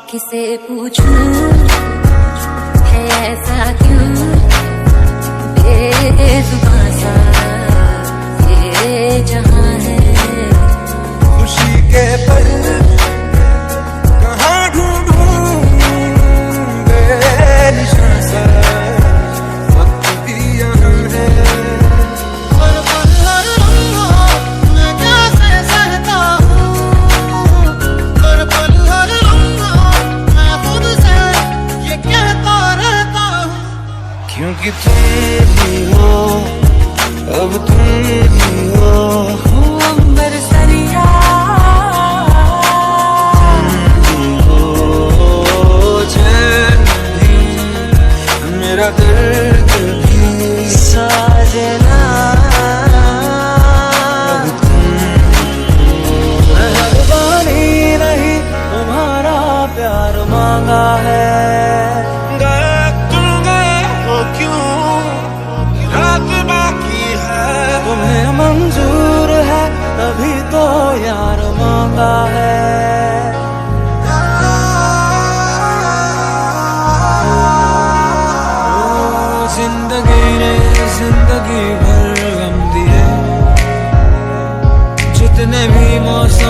किसे पूछूं है ऐसा क्यों बेजुबां सा ये जहां है। खुशी के पल कहाँ ढूंढूं बेनिशान सा वक्त भी यहाँ है। हर पल हर लम्हा मैं कैसे सहता हूँ, हर पल हर लम्हा मैं खुद से ये कहता रहता हूँ। क्योंकि तुम ही हो, अब तुम ही हो अंबर सरिया मेरा दर्द भी साजना। मेहरबानी नहीं तुम्हारा प्यार मांगा है। गए तुम गए हो क्यों, रात बाकी है। तुम्हें मंजूर है तभी तो यार मांगा है। जिंदगी भर गम दिए, जितने भी मौसम